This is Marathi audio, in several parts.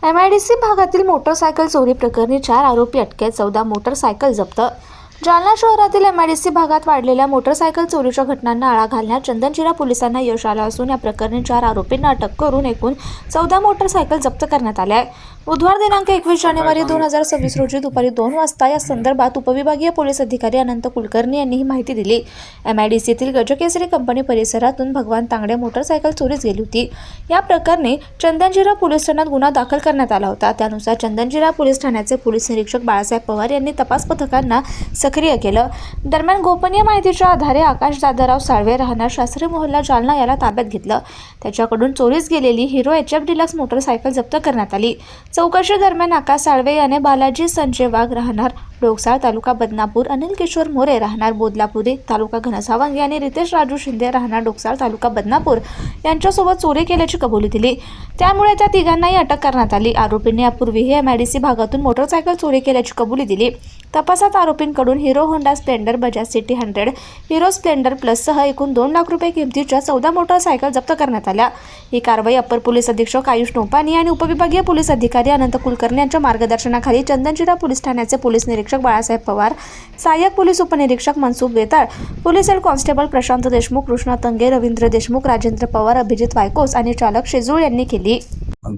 MIDC भागातील मोटरसायकल चोरी प्रकरणी 4 आरोपी अटकेत, 14 मोटरसायकल जप्त। जालना शहरातील MIDC भागात वाढलेल्या मोटरसायकल चोरीच्या घटनांना आळा घालण्यात चंदनजीरा पोलिसांना यश आलं असून या प्रकरणी 4 आरोपींना अटक करून एकूण 14 मोटरसायकल जप्त करण्यात आल्या आहे। बुधवार दिनांक 21 जानेवारी 2026 रोजी दुपारी 2 वाजता या संदर्भात उपविभागीय पोलीस अधिकारी अनंत कुलकर्णी यांनी ही माहिती दिली। MIDCतील गजकेसरी कंपनी परिसरातून भगवान तांगडे मोटरसायकल चोरीस गेली होती। या प्रकरणी चंदनजीरा पोलीस ठाण्यात गुन्हा दाखल करण्यात आला होता। त्यानुसार चंदनजीरा पोलीस ठाण्याचे पोलीस निरीक्षक बाळासाहेब पवार यांनी तपास पथकांना सक्रिय केलं। दरम्यान गोपनीय माहितीच्या आधारे आकाश दादाराव साळवे राहणार शास्त्री मोहल्ला जालना याला ताब्यात घेतलं। त्याच्याकडून चोरीस गेलेली हिरो HF डिलक्स मोटरसायकल जप्त करण्यात आली। चौकशी दरम्यान आकाश साळवे याने बालाजी संजय वाघ राहणार डोकसाळ तालुका बदनापूर, अनिल किशोर मोरे राहणार बोदलापुरी तालुका घनसावंगी आणि रितेश राजू शिंदे राहणार डोकसाळ तालुका बदनापूर यांच्यासोबत चोरी केल्याची कबुली दिली। त्यामुळे त्या तिघांनाही अटक करण्यात आली। आरोपींनी यापूर्वीही MIDC भागातून मोटरसायकल चोरी केल्याची कबुली दिली। तपासात आरोपींकडून Hero Honda Splendor, Bajaj city 100, Hero Splendor plus सह एकूण 2 लाख रुपये किमतीच्या 14 मोटरसायकल जप्त करण्यात आल्या। ही कारवाई अपर पोलीस अधीक्षक आयुष नोपानी आणि उपविभागीय पोलीस अधिकारी अनंत कुलकर्णी यांच्या मार्गदर्शनाखाली चंदनजीरा पोलीस ठाण्याचे पोलीस निरीक्षक बाळासाहेब पवार, सहाय्यक पोलीस उपनिरीक्षक Mansukh Betal, police head constable Prashant Deshmukh, Krishna Tange, Ravindra Deshmukh, Rajendra Pawar, Abhijit Waikos आणि चालक शेजूळ यांनी केली।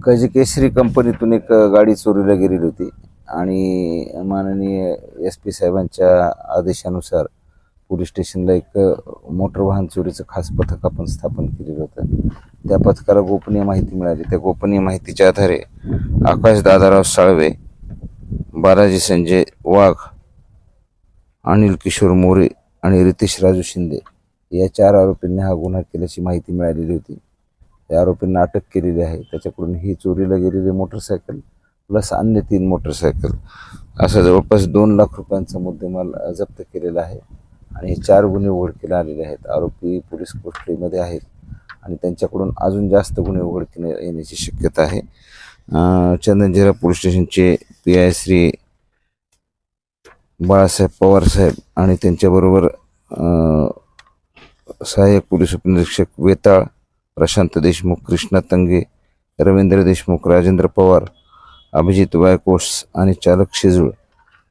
गजकेसरी कंपनीतून एक गाडी चोरीला गेलेली होती आणि माननीय SP साहेबांच्या आदेशानुसार पोलीस स्टेशनला एक मोटर वाहन चोरीचं खास पथक आपण स्थापन केलेलं होतं। त्या पथकाला गोपनीय माहिती मिळाली। त्या गोपनीय माहितीच्या आधारे आकाश दादाराव साळवे, बालाजी संजय वाघ, अनिल किशोर मोरे आणि रितेश राजू शिंदे या 4 आरोपींनी हा गुन्हा केल्याची माहिती मिळालेली होती। त्या आरोपींना अटक केलेली आहे। त्याच्याकडून ही चोरीला गेलेली मोटरसायकल प्लस अन्य 3 मोटरसायकल असा जवळपास 2 लाख रुपयांचा मुद्देमाल जप्त केलेला आहे आणि हे 4 गुन्हे उघडकीला आलेले आहेत। आरोपी पोलीस कोठडीमध्ये आहेत आणि त्यांच्याकडून अजून जास्त गुन्हे उघडकीला येण्याची शक्यता आहे। चंदनजीरा पोलीस स्टेशनचे PI श्री बाळासाहेब पवार साहेब आणि त्यांच्याबरोबर सहाय्यक पोलीस उपनिरीक्षक बेताळ, प्रशांत देशमुख, कृष्णा तंगे, रवींद्र देशमुख, राजेंद्र पवार, अभिजित वायकोस आणि चालक शेजूळ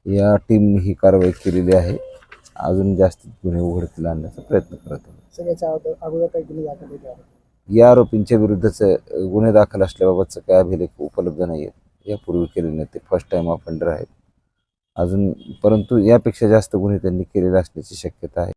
या टीमने ही कारवाई केलेली आहे। अजून जास्त गुन्हे उघडकीला आणण्याचा प्रयत्न करत आहोत। या आरोपींच्या विरुद्धचे गुन्हे दाखल असल्याबाबतचं काय अभिलेख उपलब्ध नाही आहेत। यापूर्वी केलेले नाही, ते फर्स्ट टाइम ऑफेंडर आहेत अजून, परंतु यापेक्षा जास्त गुन्हे त्यांनी केलेले असण्याची शक्यता आहे।